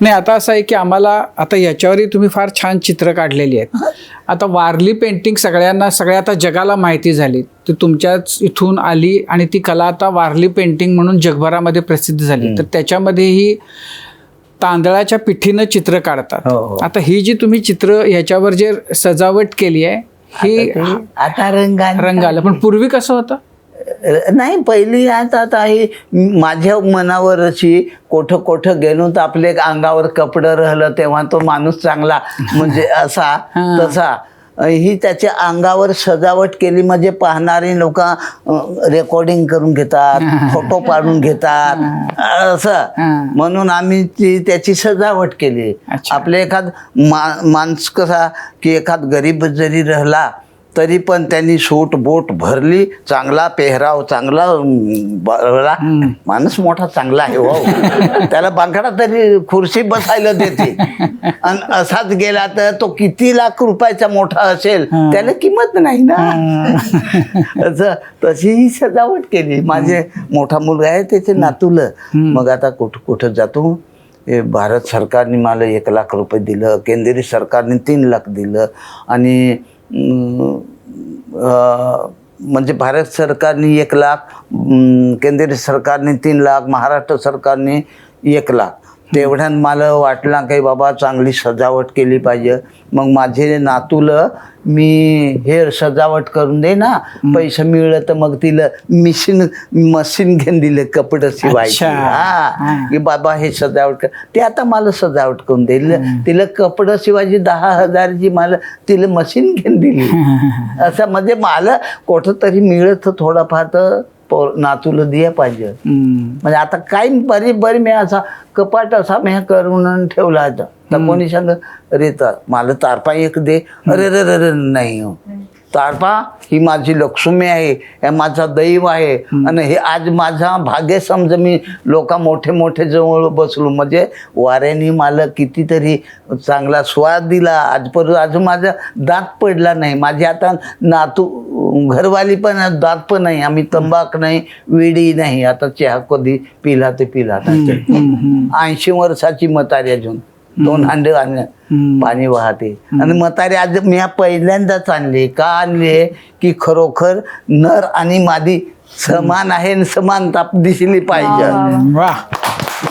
नाही आता असं आहे की आम्हाला आता याच्यावरही तुम्ही फार छान चित्र काढलेली आहेत. आता वारली पेंटिंग सगळ्या आता जगाला माहिती झाली, ती तुमच्याच इथून आली आणि ती कला आता वारली पेंटिंग म्हणून जगभरामध्ये प्रसिद्ध झाली. तर त्याच्यामध्येही तांदळाच्या पिठीनं चित्र काढतात. आता ही जी तुम्ही चित्र ह्याच्यावर जे सजावट केली आहे ही आता रंग आला, पण पूर्वी कसं होतं? नाही पहिली आता ही माझ्या मनावर अशी कोठं गेलो तर आपले अंगावर कपडं राहिलं तेव्हा तो माणूस चांगला म्हणजे असा तसा ही त्याच्या अंगावर सजावट केली म्हणजे पाहणारी लोक रेकॉर्डिंग करून घेतात, फोटो काढून घेतात असं म्हणून आम्ही त्याची सजावट केली. आपले एखाद माणूस कसा की एखाद गरीब जरी राहिला तरी पण त्यांनी सूट बोट भरली, चांगला पेहराव चांगला भरला, माणूस मोठा चांगला आहे हो, त्याला बांगडा तरी खुर्ची बसायला देते. आणि असाच गेला तर तो किती लाख रुपयाचा मोठा असेल त्याला किंमत नाही ना. तशी ही सजावट केली. माझे मोठा मुलगा आहे त्याचे नातूलं, मग आता कुठं जातो. भारत सरकारने मला 1 लाख रुपये दिलं, केंद्रीय सरकारने 3 लाख दिलं आणि म्हणजे भारत सरकारने 1 लाख, केंद्र सरकारने 3 लाख, महाराष्ट्र सरकारने 1 लाख. तेवढ्यात मला वाटलं की बाबा चांगली सजावट केली पाहिजे. मग माझे नातूला मी हे सजावट करून दे ना, पैसे मिळलं तर मग तिला मशीन घेऊन दिले कपडे शिवायचे. की बाबा हे सजावट कर, ते आता मला सजावट करून दिली. तिला कपडे शिवायची 10,000ची मला तिला मशीन घेऊन दिली. असं म्हणजे मला कुठं तरी मिळत थोडाफार तर नातूला दिया पाहिजे. म्हणजे आता काही बरी मी असा कपाट असा मी करून ठेवला होता तर कोणी सांग अरे मला तारपा एक दे, अरे रे रे नाही हो, तारपा ही माझी लक्ष्मी आहे, हे माझा दैव आहे आणि हे आज माझा भाग्य समज मी लोक मोठे जवळ बसलो म्हणजे वाऱ्याने मला कितीतरी चांगला स्वाद दिला. आजपर्यंत अजून माझा दात पडला नाही. माझी आता नातू घरवाली पण दात पण नाही, आम्ही तंबाख नाही, विडी नाही. आता चहा कधी पिला ते पिला. 80 वर्षाची म्हातारी अजून 2 हांडे पाणी वाहते. आणि म्हातारी आज मी पहिल्यांदाच आणले. का आणले की खरोखर नर आणि मादी समान आहे, समानता दिसली पाहिजे. वाह.